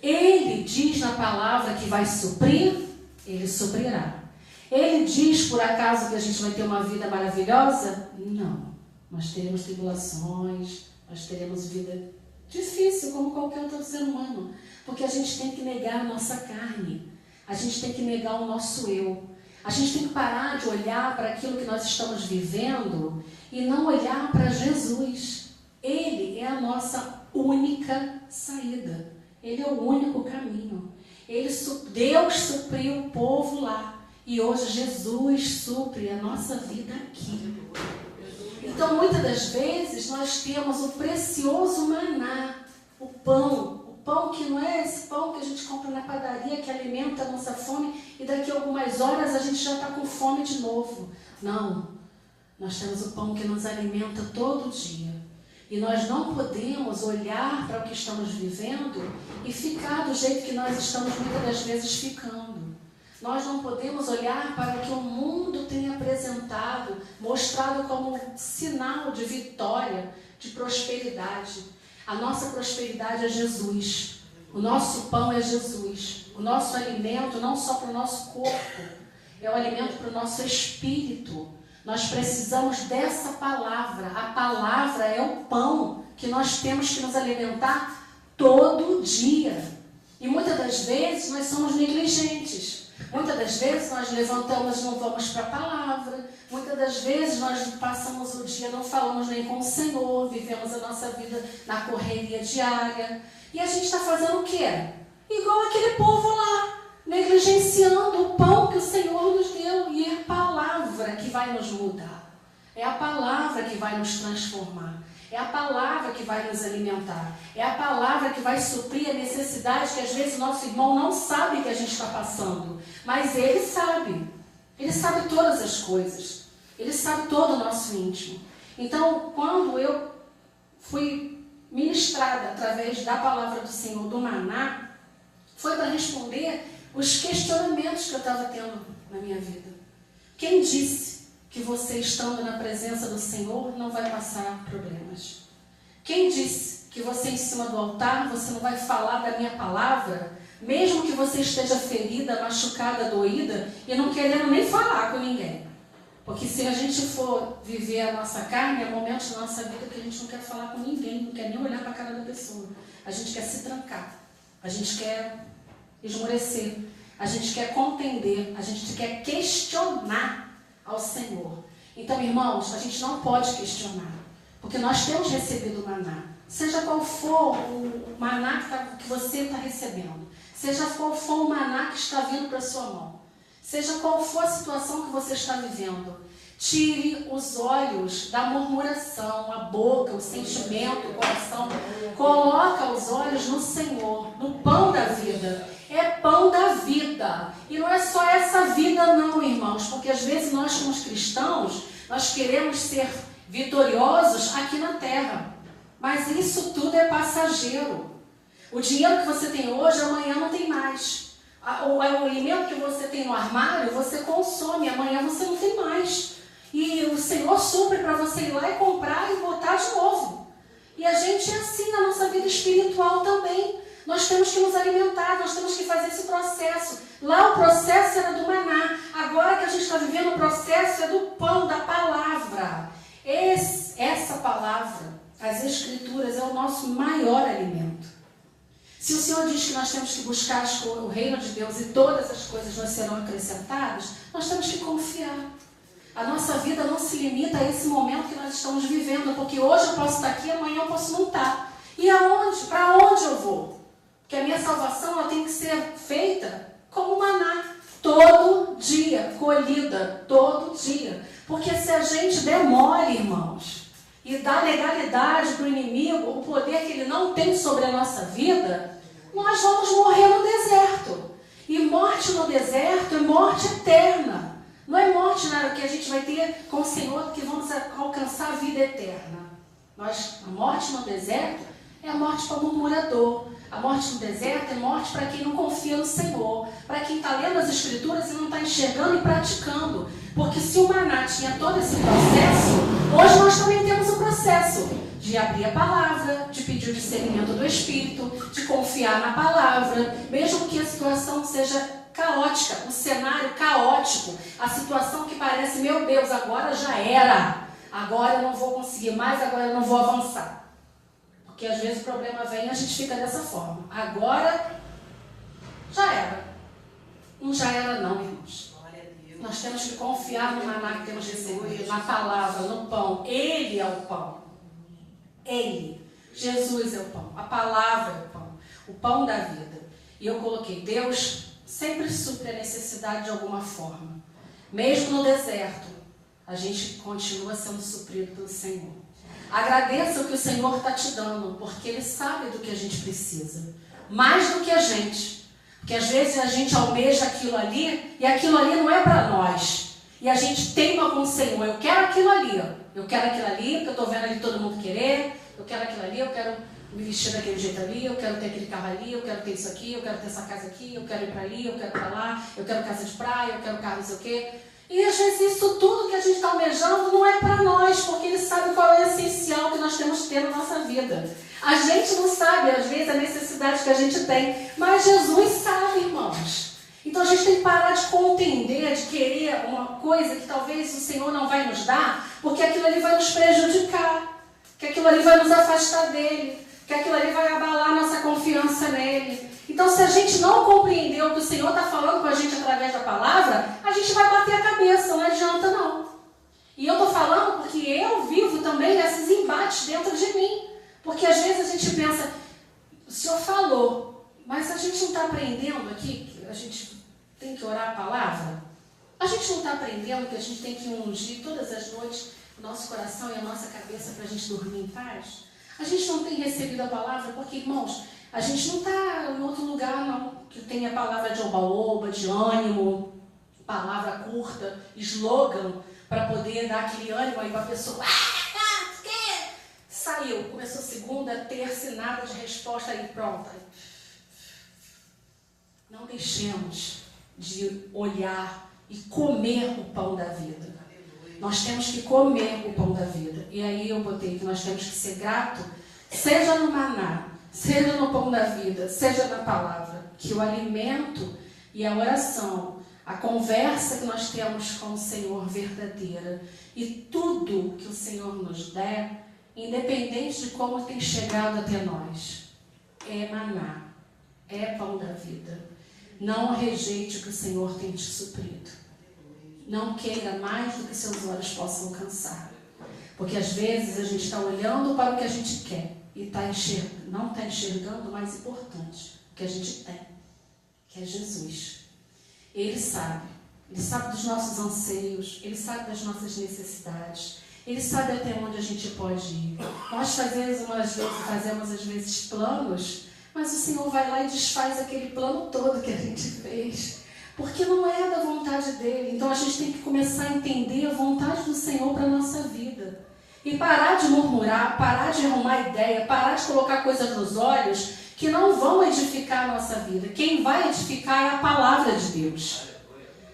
Ele diz na palavra que vai suprir, ele suprirá. Ele diz por acaso que a gente vai ter uma vida maravilhosa? Não. Nós teremos tribulações, nós teremos vida difícil como qualquer outro ser humano. Porque a gente tem que negar a nossa carne. A gente tem que negar o nosso eu. A gente tem que parar de olhar para aquilo que nós estamos vivendo e não olhar para Jesus. Ele é a nossa única saída. Ele é o único caminho. Deus supriu o povo lá. E hoje Jesus supre a nossa vida aqui. Então, muitas das vezes, nós temos o precioso maná, o pão que não é esse pão que a gente compra na padaria, que alimenta a nossa fome, e daqui a algumas horas a gente já está com fome de novo. Não, nós temos o pão que nos alimenta todo dia. E nós não podemos olhar para o que estamos vivendo e ficar do jeito que nós estamos muitas das vezes ficando. Nós não podemos olhar para o que o mundo tem apresentado, mostrado como sinal de vitória, de prosperidade. A nossa prosperidade é Jesus. O nosso pão é Jesus. O nosso alimento, não só para o nosso corpo, é o alimento para o nosso espírito. Nós precisamos dessa palavra. A palavra é o pão que nós temos que nos alimentar todo dia. E muitas das vezes nós somos negligentes. Muitas das vezes nós levantamos e não vamos para a palavra. Muitas das vezes nós passamos o dia, não falamos nem com o Senhor, vivemos a nossa vida na correria diária. E a gente está fazendo o quê? Igual aquele povo lá, negligenciando o pão que o Senhor nos deu. E é a palavra que vai nos mudar. É a palavra que vai nos transformar. É a palavra que vai nos alimentar. É a palavra que vai suprir a necessidade que às vezes o nosso irmão não sabe que a gente está passando. Mas ele sabe. Ele sabe todas as coisas. Ele sabe todo o nosso íntimo. Então, quando eu fui ministrada através da palavra do Senhor, do maná, foi para responder os questionamentos que eu estava tendo na minha vida. Quem disse que você, estando na presença do Senhor, não vai passar problemas? Quem disse que você, em cima do altar, você não vai falar da minha palavra, mesmo que você esteja ferida, machucada, doída, e não querendo nem falar com ninguém? Porque se a gente for viver a nossa carne, há momentos da nossa vida que a gente não quer falar com ninguém, não quer nem olhar para a cara da pessoa. A gente quer se trancar, a gente quer esmorecer, a gente quer contender, a gente quer questionar ao Senhor. Então, irmãos, a gente não pode questionar, porque nós temos recebido o maná. Seja qual for o maná que você está recebendo, seja qual for o maná que está vindo para a sua mão, seja qual for a situação que você está vivendo, tire os olhos da murmuração, a boca, o sentimento, o coração. Coloca os olhos no Senhor, no pão da vida. É pão da vida. E não é só essa vida não, irmãos, porque às vezes nós, como cristãos, nós queremos ser vitoriosos aqui na terra. Mas isso tudo é passageiro. O dinheiro que você tem hoje, amanhã não tem mais. O alimento que você tem no armário, você consome, amanhã você não tem mais. E o Senhor supre para você ir lá e comprar e botar de novo. E a gente é assim na nossa vida espiritual também. Nós temos que nos alimentar, nós temos que fazer esse processo. Lá o processo era do maná. Agora que a gente está vivendo o processo é do pão, da palavra. Essa palavra, as Escrituras, é o nosso maior alimento. Se o Senhor diz que nós temos que buscar o reino de Deus e todas as coisas nos serão acrescentadas, nós temos que confiar. A nossa vida não se limita a esse momento que nós estamos vivendo, porque hoje eu posso estar aqui, amanhã eu posso não estar. E aonde? Para onde eu vou? Porque a minha salvação ela tem que ser feita como maná, todo dia, colhida, todo dia. Porque se a gente demora, irmãos, e dá legalidade para o inimigo, o poder que ele não tem sobre a nossa vida, nós vamos morrer no deserto. E morte no deserto é morte eterna. Não é morte que a gente vai ter com o Senhor que vamos alcançar a vida eterna. A morte no deserto é a morte para o murmurador. A morte no deserto é morte para quem não confia no Senhor. Para quem está lendo as Escrituras e não está enxergando e praticando. Porque se o maná tinha todo esse processo, hoje nós também temos o processo de abrir a palavra, de pedir o discernimento do Espírito, de confiar na palavra, mesmo que a situação seja caótica, o cenário caótico, a situação que parece, meu Deus, agora já era, agora eu não vou conseguir mais, agora eu não vou avançar. Porque às vezes o problema vem e a gente fica dessa forma. Agora já era. Não já era não, irmãos. Nós temos que confiar no maná que temos recebido, na palavra, no pão. Ele é o pão. Ele. Jesus é o pão. A palavra é o pão. O pão da vida. E eu coloquei, Deus sempre supre a necessidade de alguma forma. Mesmo no deserto, a gente continua sendo suprido pelo Senhor. Agradeça o que o Senhor está te dando, porque Ele sabe do que a gente precisa. Mais do que a gente. Porque às vezes a gente almeja aquilo ali, e aquilo ali não é para nós. E a gente teima com o Senhor, eu quero aquilo ali. Eu quero aquilo ali, porque eu estou vendo ali todo mundo querer. Eu quero aquilo ali, eu quero me vestir daquele jeito ali, eu quero ter aquele carro ali, eu quero ter isso aqui, eu quero ter essa casa aqui, eu quero ir para ali, eu quero para lá, eu quero casa de praia, eu quero carro não sei o quê. E às vezes isso tudo que a gente está almejando não é para nós, porque Ele sabe qual é o essencial que nós temos que ter na nossa vida. A gente não sabe, às vezes, a necessidade que a gente tem, mas Jesus sabe, irmãos. Então a gente tem que parar de contender, de querer uma coisa que talvez o Senhor não vai nos dar, porque aquilo ali vai nos prejudicar, que aquilo ali vai nos afastar dEle, que aquilo ali vai abalar a nossa confiança nele. Então, se a gente não compreender o que o Senhor está falando com a gente através da palavra, a gente vai bater a cabeça, não adianta não. E eu estou falando porque eu vivo também nesses embates dentro de mim. Porque às vezes a gente pensa, o Senhor falou, mas a gente não está aprendendo aqui, que a gente tem que orar a palavra? A gente não está aprendendo que a gente tem que ungir todas as noites o nosso coração e a nossa cabeça para a gente dormir em paz? A gente não tem recebido a palavra porque, irmãos, a gente não está em outro lugar, não, que tem a palavra de oba-oba, de ânimo, palavra curta, slogan, para poder dar aquele ânimo aí para a pessoa. Saiu, começou segunda, terça e nada de resposta aí, pronta. Não deixemos de olhar e comer o pão da vida. Nós temos que comer o pão da vida. E aí eu botei que nós temos que ser grato, seja no maná, seja no pão da vida, seja na palavra, que o alimento e a oração, a conversa que nós temos com o Senhor verdadeira e tudo que o Senhor nos der, independente de como tem chegado até nós, é maná, é pão da vida. Não rejeite o que o Senhor tem te suprido. Não queira mais do que seus olhos possam alcançar. Porque às vezes a gente está olhando para o que a gente quer e não está enxergando o mais importante, o que a gente tem, que é Jesus. Ele sabe dos nossos anseios, Ele sabe das nossas necessidades, Ele sabe até onde a gente pode ir. Nós fazemos às vezes planos, mas o Senhor vai lá e desfaz aquele plano todo que a gente fez, porque não é da vontade dEle. Então a gente tem que começar a entender a vontade do Senhor para a nossa vida. E parar de murmurar, parar de arrumar ideia, parar de colocar coisas nos olhos que não vão edificar a nossa vida. Quem vai edificar é a palavra de Deus.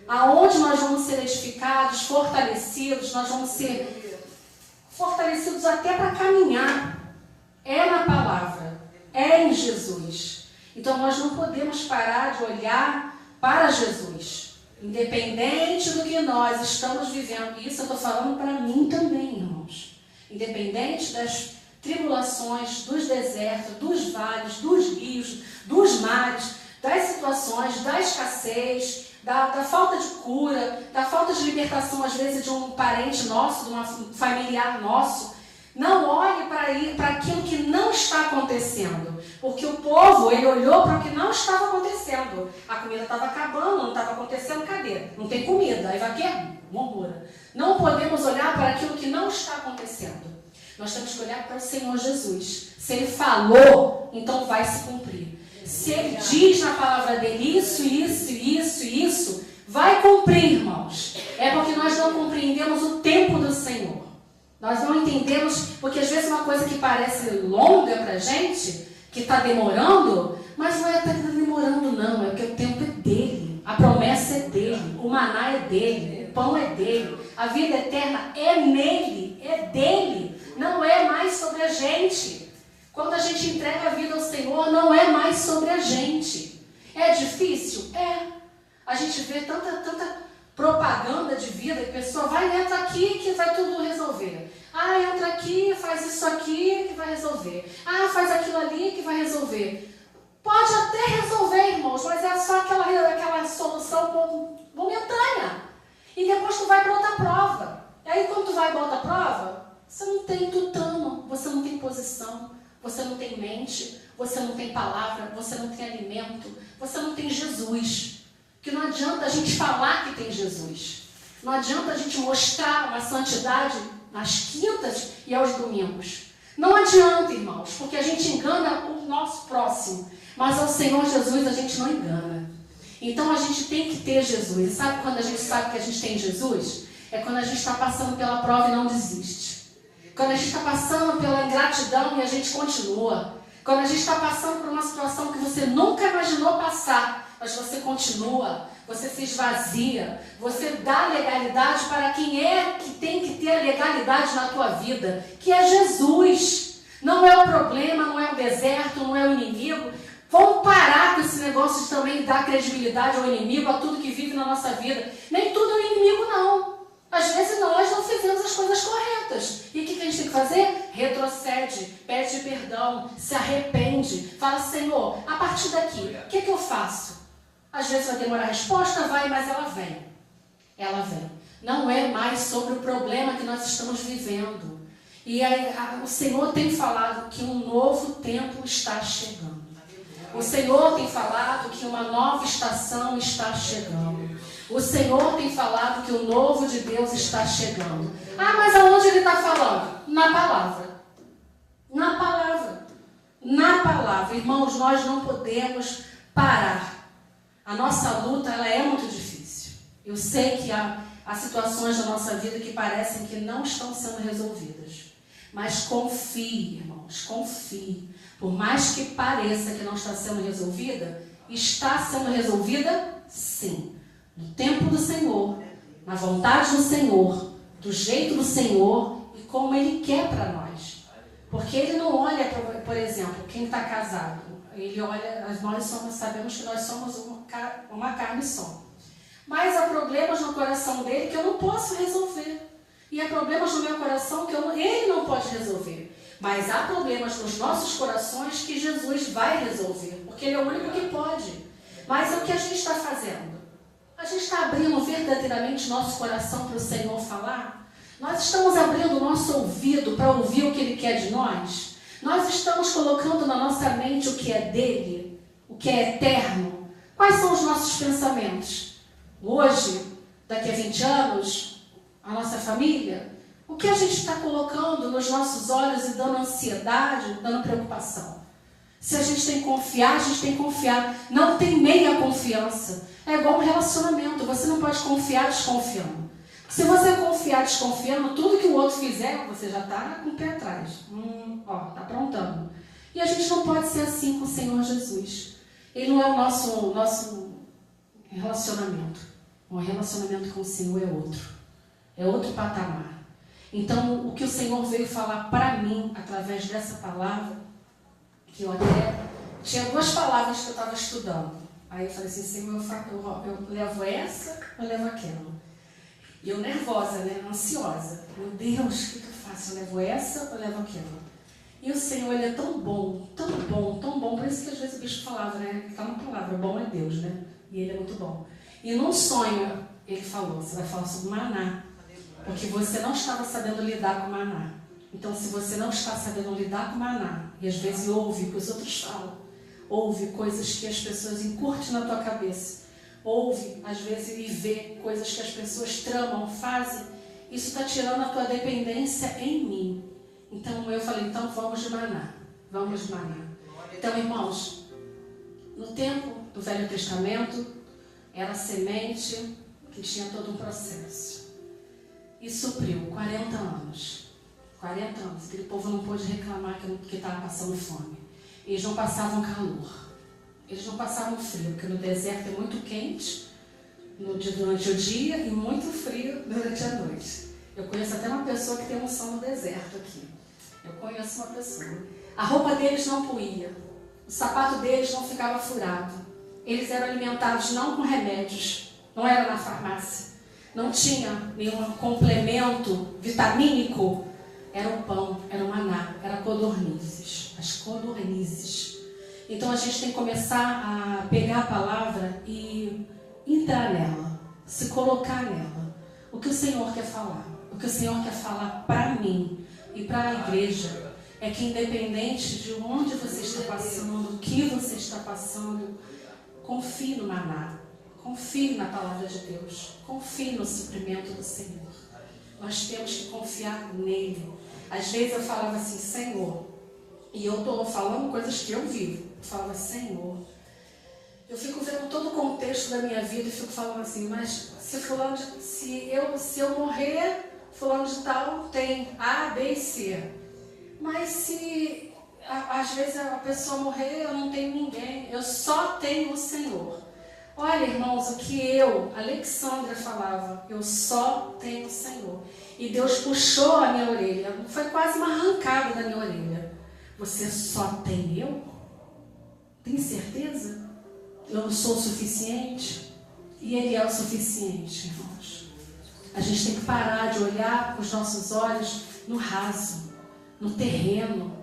Aonde nós vamos ser edificados, fortalecidos, nós vamos ser fortalecidos até para caminhar. É na palavra, é em Jesus. Então nós não podemos parar de olhar para Jesus. Independente do que nós estamos vivendo, isso eu estou falando para mim também, irmãos. Independente das tribulações, dos desertos, dos vales, dos rios, dos mares, das situações, da escassez, da falta de cura, da falta de libertação, às vezes, de um parente nosso, de um familiar nosso. Não olhe para aquilo que não está acontecendo. Porque o povo, ele olhou para o que não estava acontecendo. A comida estava acabando, não estava acontecendo, cadê? Não tem comida. Aí vai que murmura. Não podemos olhar para aquilo que não está acontecendo. Nós temos que olhar para o Senhor Jesus. Se Ele falou, então vai se cumprir. Se Ele diz na palavra dEle isso, vai cumprir, irmãos. É porque nós não compreendemos o tempo do Senhor. Nós não entendemos, porque às vezes uma coisa que parece longa para a gente, que está demorando, mas não é que está demorando não, é porque o tempo é dEle, a promessa é dEle, o maná é dEle, o pão é dEle, a vida eterna é nele, é dEle, não é mais sobre a gente. Quando a gente entrega a vida ao Senhor, não é mais sobre a gente. É difícil? É. A gente vê tanta propaganda de vida, que a pessoa vai, entra aqui que vai tudo resolver. Ah, entra aqui, faz isso aqui que vai resolver. Ah, faz aquilo ali que vai resolver. Pode até resolver, irmãos, mas é só aquela solução momentânea. E depois tu vai para outra prova. E aí quando tu vai para outra prova, você não tem tutano, você não tem posição, você não tem mente, você não tem palavra, você não tem alimento, você não tem Jesus. Que não adianta a gente falar que tem Jesus. Não adianta a gente mostrar uma santidade nas quintas e aos domingos. Não adianta, irmãos, porque a gente engana o nosso próximo. Mas ao Senhor Jesus a gente não engana. Então a gente tem que ter Jesus. E sabe quando a gente sabe que a gente tem Jesus? É quando a gente está passando pela prova e não desiste. Quando a gente está passando pela ingratidão e a gente continua. Quando a gente está passando por uma situação que você nunca imaginou passar, mas você continua, você se esvazia, você dá legalidade para quem é que tem que ter a legalidade na tua vida, que é Jesus. Não é o problema, não é o deserto, não é o inimigo. Vamos parar com esse negócio de também dar credibilidade ao inimigo, a tudo que vive na nossa vida. Nem tudo é inimigo, não. Às vezes nós não fizemos as coisas corretas. E o que a gente tem que fazer? Retrocede, pede perdão, se arrepende. Fala, Senhor, a partir daqui, o que eu faço? Às vezes vai demorar a resposta, mas ela vem. Ela vem. Não é mais sobre o problema que nós estamos vivendo. E aí, o Senhor tem falado que um novo tempo está chegando. O Senhor tem falado que uma nova estação está chegando. O Senhor tem falado que o novo de Deus está chegando. Ah, mas aonde Ele está falando? Na palavra. Na palavra. Na palavra. Irmãos, nós não podemos parar. A nossa luta, ela é muito difícil. Eu sei que há situações da nossa vida que parecem que não estão sendo resolvidas. Mas confie, irmãos, confie. Por mais que pareça que não está sendo resolvida, está sendo resolvida sim. No tempo do Senhor, na vontade do Senhor, do jeito do Senhor e como Ele quer para nós. Porque Ele não olha, por exemplo, quem está casado. Ele olha, sabemos que nós somos uma carne só. Mas há problemas no coração dele que eu não posso resolver. E há problemas no meu coração que ele não pode resolver. Mas há problemas nos nossos corações que Jesus vai resolver. Porque Ele é o único que pode. Mas o que a gente está fazendo? A gente está abrindo verdadeiramente nosso coração para o Senhor falar? Nós estamos abrindo o nosso ouvido para ouvir o que Ele quer de nós? Nós estamos colocando na nossa mente o que é dele? O que é eterno? Quais são os nossos pensamentos? Hoje, daqui a 20 anos, a nossa família, o que a gente está colocando nos nossos olhos e dando ansiedade, dando preocupação? Se a gente tem que confiar, a gente tem que confiar. Não tem meia confiança. É igual um relacionamento. Você não pode confiar desconfiando. Se você confiar desconfiando, tudo que o outro fizer, você já está com o pé atrás. Está aprontando. E a gente não pode ser assim com o Senhor Jesus. Ele não é o nosso relacionamento. O relacionamento com o Senhor é outro. É outro patamar. Então, o que o Senhor veio falar para mim, através dessa palavra, que eu até tinha 2 palavras que eu estava estudando. Aí eu falei assim, Senhor, eu levo essa ou levo aquela? E eu nervosa, né? Ansiosa. Meu Deus, o que eu faço? Eu levo essa ou levo aquela? E o Senhor, Ele é tão bom, tão bom, tão bom. Por isso que às vezes o bispo falava, né? Está uma palavra, bom é Deus, né? E Ele é muito bom. E num sonho, Ele falou, você vai falar sobre maná. Porque você não estava sabendo lidar com maná. Então, se você não está sabendo lidar com maná, e às vezes ouve o que os outros falam, ouve coisas que as pessoas encurtem na tua cabeça, ouve, às vezes, e vê coisas que as pessoas tramam, fazem, isso está tirando a tua dependência em mim. Então, eu falei, então vamos de maná. Vamos de maná. Então, irmãos, no tempo do Velho Testamento, era semente que tinha todo um processo. E supriu 40 anos. 40 anos. Aquele povo não pôde reclamar que estava passando fome. Eles não passavam calor. Eles não passavam frio, porque no deserto é muito quente durante o dia e muito frio durante a noite. Eu conheço até uma pessoa que tem unção no deserto aqui. Eu conheço uma pessoa. A roupa deles não puía. O sapato deles não ficava furado. Eles eram alimentados não com remédios. Não era na farmácia. Não tinha nenhum complemento vitamínico. Era o pão, era o maná, era codornizes. As codornizes. Então a gente tem que começar a pegar a palavra e entrar nela. Se colocar nela. O que o Senhor quer falar. O que o Senhor quer falar para mim e para a igreja é que independente de onde você está passando, o que você está passando, confie no maná. Confie na palavra de Deus. Confie no suprimento do Senhor. Nós temos que confiar nele. Às vezes eu falava assim, Senhor, e eu estou falando coisas que eu vivo. Eu falava, Senhor, eu fico vendo todo o contexto da minha vida e fico falando assim, mas se eu morrer, fulano de tal tem A, B e C. Mas se às vezes a pessoa morrer, eu não tenho ninguém. Eu só tenho o Senhor. Olha, irmãos, o que Alexandra falava, eu só tenho o Senhor. E Deus puxou a minha orelha, foi quase uma arrancada da minha orelha. Você só tem eu? Tem certeza? Eu não sou o suficiente? E Ele é o suficiente, irmãos. A gente tem que parar de olhar com os nossos olhos no raso, no terreno.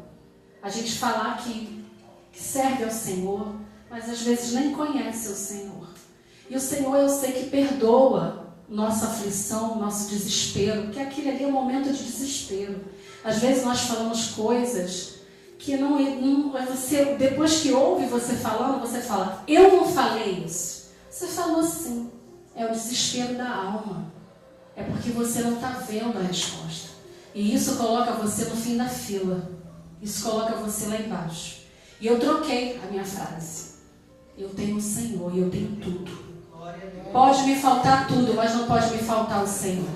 A gente falar que serve ao Senhor, mas às vezes nem conhece o Senhor. E o Senhor, eu sei que perdoa nossa aflição, nosso desespero, porque aquele ali é um momento de desespero. Às vezes nós falamos coisas que não você, depois que ouve você falando, você fala, eu não falei isso. Você falou sim, é o desespero da alma. É porque você não está vendo a resposta. E isso coloca você no fim da fila. Isso coloca você lá embaixo. E eu troquei a minha frase. Eu tenho o Senhor e eu tenho tudo. Pode me faltar tudo, mas não pode me faltar o Senhor.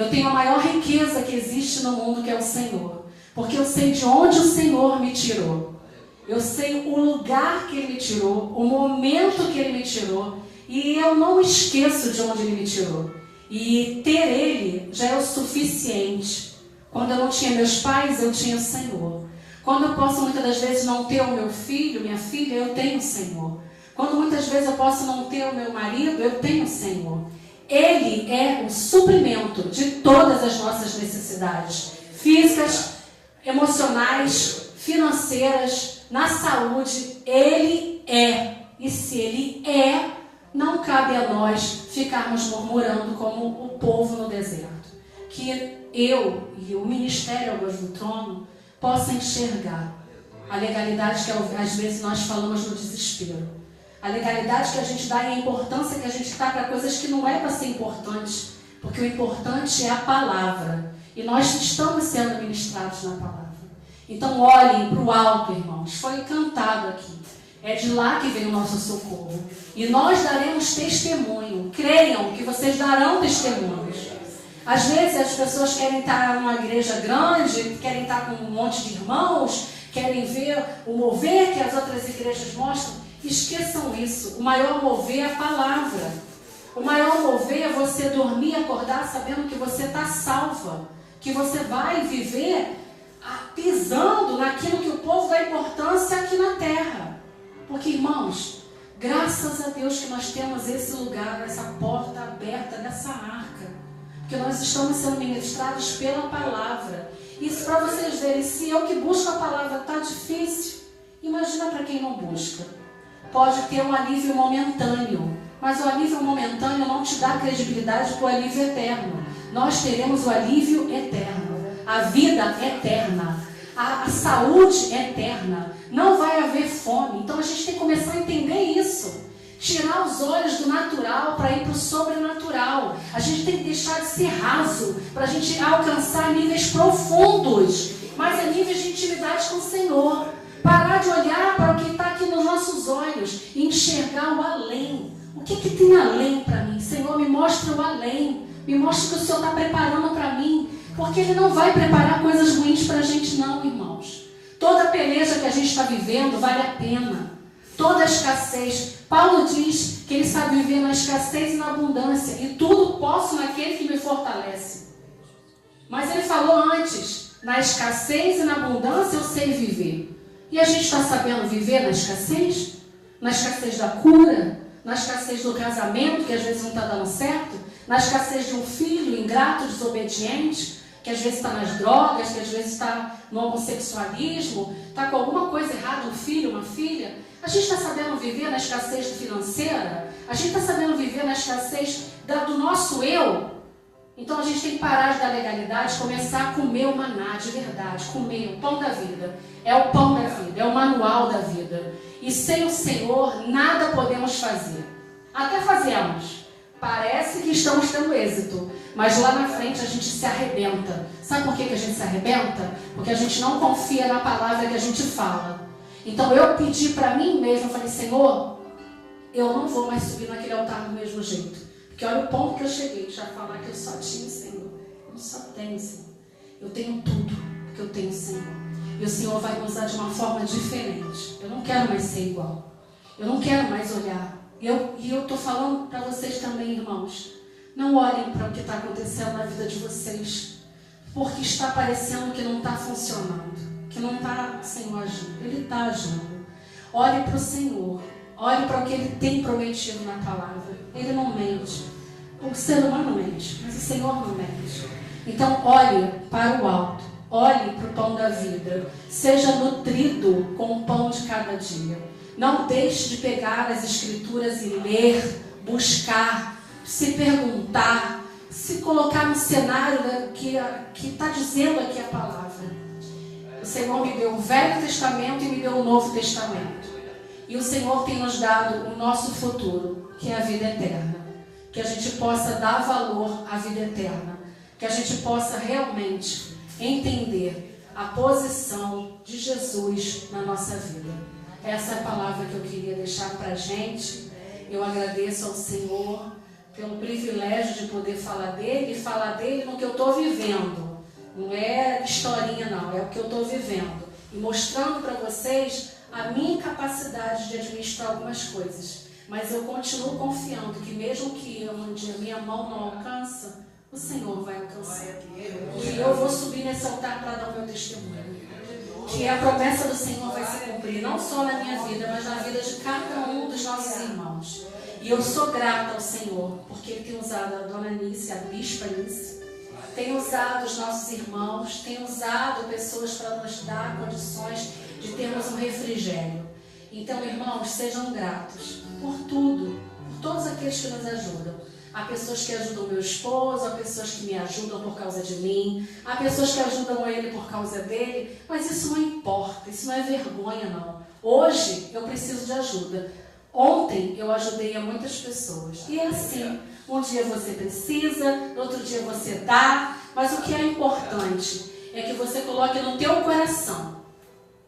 Eu tenho a maior riqueza que existe no mundo, que é o Senhor. Porque eu sei de onde o Senhor me tirou. Eu sei o lugar que Ele me tirou, o momento que Ele me tirou. E eu não esqueço de onde Ele me tirou. E ter Ele já é o suficiente. Quando eu não tinha meus pais, eu tinha o Senhor. Quando eu posso muitas das vezes não ter o meu filho, minha filha, eu tenho o Senhor. Quando muitas vezes eu posso não ter o meu marido, eu tenho o Senhor. Ele é o suprimento de todas as nossas necessidades físicas, emocionais, financeiras, na saúde. Ele é. E se Ele é, não cabe a nós ficarmos murmurando como o povo no deserto. Que eu e o Ministério Voz do Trono possa enxergar a legalidade que às vezes nós falamos no desespero. A legalidade que a gente dá e a importância que a gente dá para coisas que não é para ser importantes. Porque o importante é a palavra. E nós estamos sendo ministrados na palavra. Então olhem para o alto, irmãos. Foi cantado aqui. É de lá que vem o nosso socorro. E nós daremos testemunho. Creiam que vocês darão testemunhos. Às vezes as pessoas querem estar numa igreja grande, querem estar com um monte de irmãos, querem ver o mover que as outras igrejas mostram. Esqueçam isso. O maior mover é a palavra. O maior mover é você dormir e acordar sabendo que você está salva. Que você vai viver pisando naquilo que o povo dá importância aqui na terra. Porque, irmãos, graças a Deus que nós temos esse lugar, essa porta aberta dessa arca. Porque nós estamos sendo ministrados pela palavra. Isso para vocês verem, se eu que busco a palavra está difícil, imagina para quem não busca. Pode ter um alívio momentâneo, mas o alívio momentâneo não te dá credibilidade para o alívio eterno. Nós teremos o alívio eterno, a vida eterna, a saúde eterna. Não vai haver fome. Então a gente tem que começar a entender isso. Tirar os olhos do natural para ir para o sobrenatural. A gente tem que deixar de ser raso para a gente alcançar níveis profundos, mas é níveis de intimidade com o Senhor. Parar de olhar para o que está aqui nos nossos olhos e enxergar o além. O que tem além para mim? Senhor, me mostra o além. Me mostra o que o Senhor está preparando para mim. Porque Ele não vai preparar coisas ruins para a gente não, irmãos. Toda peleja que a gente está vivendo vale a pena. Toda escassez. Paulo diz que ele sabe viver na escassez e na abundância. E tudo posso naquele que me fortalece. Mas ele falou antes, na escassez e na abundância eu sei viver. E a gente está sabendo viver na escassez? Na escassez da cura? Na escassez do casamento, que às vezes não está dando certo? Na escassez de um filho ingrato, desobediente, que às vezes está nas drogas, que às vezes está no homossexualismo, está com alguma coisa errada, um filho, uma filha? A gente está sabendo viver na escassez financeira? A gente está sabendo viver na escassez do nosso eu? Então a gente tem que parar de dar legalidade, começar a comer o maná de verdade, comer o pão da vida. É o pão da vida, é o manual da vida. E sem o Senhor nada podemos fazer. Até fazemos. Parece que estamos tendo êxito, mas lá na frente a gente se arrebenta. Sabe por que a gente se arrebenta? Porque a gente não confia na palavra que a gente fala. Então eu pedi para mim mesma, eu falei, Senhor, eu não vou mais subir naquele altar do mesmo jeito. Porque olha o ponto que eu cheguei, já falar que eu só tinha o Senhor. Eu só tenho o Senhor. Eu tenho tudo, porque eu tenho o Senhor. E o Senhor vai me usar de uma forma diferente. Eu não quero mais ser igual. Eu não quero mais olhar. E eu estou falando para vocês também, irmãos. Não olhem para o que está acontecendo na vida de vocês. Porque está parecendo que não está funcionando. Que não está o Senhor agindo. Ele está agindo. Olhe para o Senhor. Olhe para o que Ele tem prometido na palavra. Ele não mente. O ser humano mente, mas o Senhor não mente. Então olhe para o alto. Olhe para o pão da vida. Seja nutrido com o pão de cada dia. Não deixe de pegar as Escrituras e ler, buscar, se perguntar, se colocar no cenário que está dizendo aqui a palavra. O Senhor me deu o Velho Testamento e me deu o Novo Testamento. E o Senhor tem nos dado o nosso futuro, que é a vida eterna. Que a gente possa dar valor à vida eterna. Que a gente possa realmente entender a posição de Jesus na nossa vida. Essa é a palavra que eu queria deixar para a gente. Eu agradeço ao Senhor pelo privilégio de poder falar dele e falar dele no que eu estou vivendo. Não é historinha não, é o que eu estou vivendo. E mostrando para vocês a minha capacidade de administrar algumas coisas. Mas eu continuo confiando que mesmo que um dia minha mão não alcança, o Senhor vai alcançar. E eu vou subir nesse altar para dar o meu testemunho. Que a promessa do Senhor vai se cumprir, não só na minha vida, mas na vida de cada um dos nossos irmãos. E eu sou grata ao Senhor, porque Ele tem usado a Dona Nícia, a Bispa Nícia, tem usado os nossos irmãos, tem usado pessoas para nos dar condições de termos um refrigério. Então, irmãos, sejam gratos por tudo, por todos aqueles que nos ajudam. Há pessoas que ajudam meu esposo, há pessoas que me ajudam por causa de mim, há pessoas que ajudam ele por causa dele, mas isso não importa, isso não é vergonha não. Hoje eu preciso de ajuda. Ontem eu ajudei a muitas pessoas. E é assim, um dia você precisa, no outro dia você dá, mas o que é importante é que você coloque no teu coração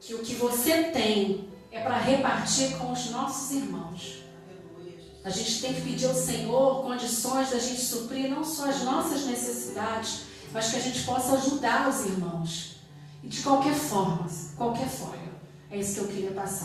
que o que você tem é para repartir com os nossos irmãos. A gente tem que pedir ao Senhor condições da gente suprir não só as nossas necessidades, mas que a gente possa ajudar os irmãos. E de qualquer forma, é isso que eu queria passar.